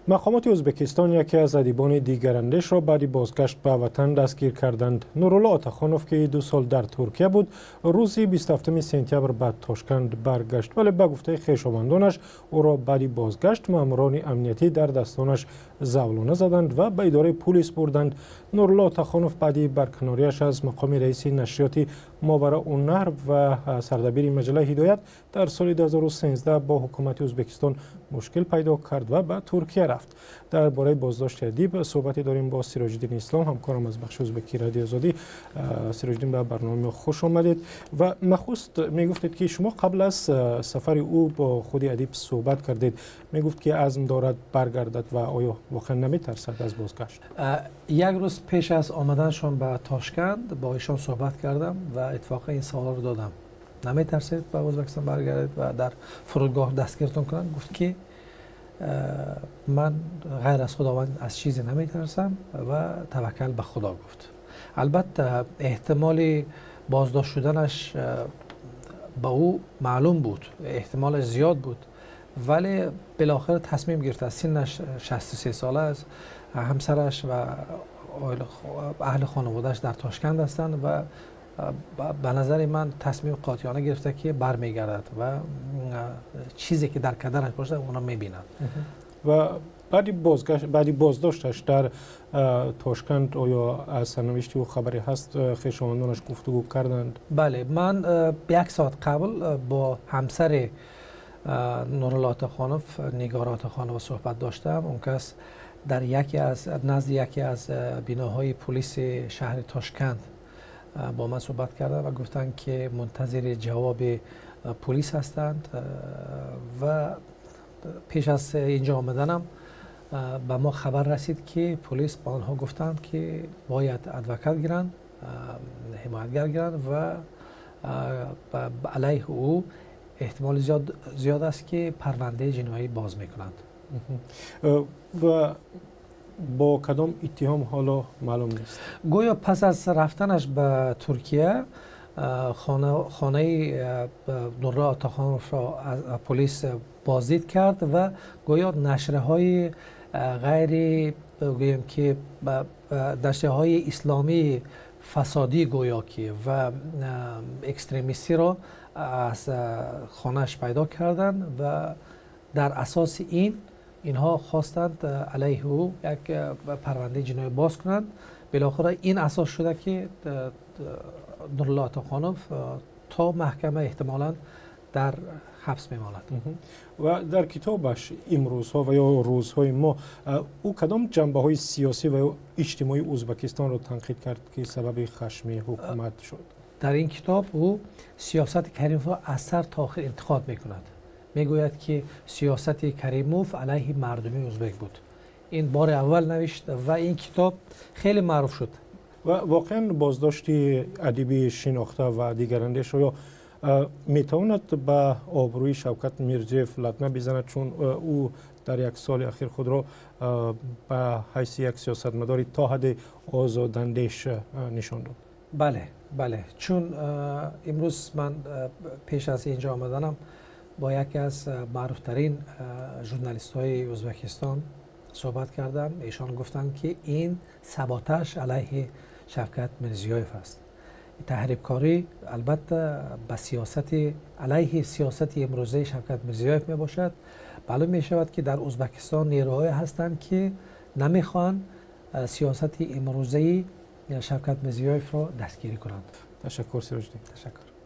مقامات ازبکستان یکی از ادیبان دیگراندیش را بعد بازگشت به وطن دستگیر کردند. نورالله آتاخانوف که 2 سال در ترکیه بود، روز 27 سپتامبر به تاشکند برگشت، ولی به گفته خویشاوندانش او را بعد بازگشت ماموران امنیتی در دستانش زولانه زدند و به اداره پلیس بردند. نورالله آتاخانوف بعد برکناریش از مقام رئیس نشریات ماوراءالنهر و سردبیر مجله هدایت در سال 2013 با حکومت ازبکستان مشکل پیدا کرد و به ترکیه رفت. درباره بازداشت ادیب صحبتی داریم با سراج الدین اسلام، همکارم از بخش ازبکی رادیو آزادی. سراج الدین، به برنامه خوش آمدید. و نخست میگفتید که شما قبل از سفر او با خود ادیب صحبت کردید، میگفت که عزم دارد برگردد و آیا واقعا نمیترسد از بازگشت؟ یک روز پیش از آمدنشان به تاشکند با ایشان صحبت کردم و اتفاقا این سوال رو دادم: نمیترسید به ازبکستان برگردید و در فرودگاه دستگیرتون کنند؟ گفت که من غیر از خداوند از چیزی نمیترسم و توکل به خدا گفت. البته احتمال بازداشت شدنش به او معلوم بود، احتمالش زیاد بود، ولی بالاخره تصمیم گرفت. از سنش 63 ساله است، همسرش و اهل خانوادهش در تاشکند هستند و به نظر من تصمیم قاطعانه گرفته که برمیگردد و چیزی که در کدرش باشه اونا میبینند. و بعد بازداشتش در تاشکند آیا از سرنوشت او خبری هست؟ خویشاوندانش گفتگو کردند؟ بله، من 1 ساعت قبل با همسر نورالله آتاخانوف، نگار آتاخانوف، صحبت داشتم. اون کس در نزد یکی از بناهای پلیس شهر تاشکند با من صحبت کردند و گفتند که منتظر جواب پلیس هستند و پیش از اینجا آمدنم به ما خبر رسید که پلیس با آنها گفتند که باید ادوکات گیرند، حمایتگر گیرند و علیه او احتمال زیاد است که پرونده جنایی باز میکنند. و با کدام اتهام حالا معلوم نیست؟ گویا پس از رفتنش به ترکیه خانه نورالله آتاخانوف را از پلیس بازدید کرد و گویا نشریه‌های غیر بگوییم که نشریه‌های اسلامی فسادی گویا که و اکستریمیستی را از خانهش پیدا کردند و در اساس اینها خواستند علیه او یک پرونده جنایی باز کنند. بالاخره این اساس شده که نورالله آتاخانوف تا محکمه احتمالاً در حبس میماند. و در کتابش امروزها و یا روزهای ما او کدام جنبه های سیاسی و اجتماعی ازبکستان را تنقید کرد که سبب خشم حکومت شد؟ در این کتاب او سیاست کریموف را از سر تا آخر انتقاد میکند. میگوید که سیاست کریموف علیه مردمی ازبک بود. این بار اول نوشت و این کتاب خیلی معروف شد. و واقعا بازداشت ادیب شناخته و دیگراندیش آیا میتواند به آبروی شوکت میرزیف لطمه بزند، چون او در 1 سال اخیر خود را به حیث یک سیاستمدار تا حد آزاداندیش نشان داد؟ بله، چون امروز من پیش از اینجا آمدنم با یکی از معروفترین ژورنالیست های ازبکستان صحبت کردم. ایشان گفتند که این سابوتاژ علیه شوکت میرزیوف است. تحریک‌کاری البته به سیاست علیه سیاست امروزه شوکت میرزیوف می باشد. معلوم می شود که در ازبکستان نیروهایی هستند که نمیخوان سیاست امروزه شوکت میرزیوف را دستگیری کنند. تشکر سراج الدین. تشکر.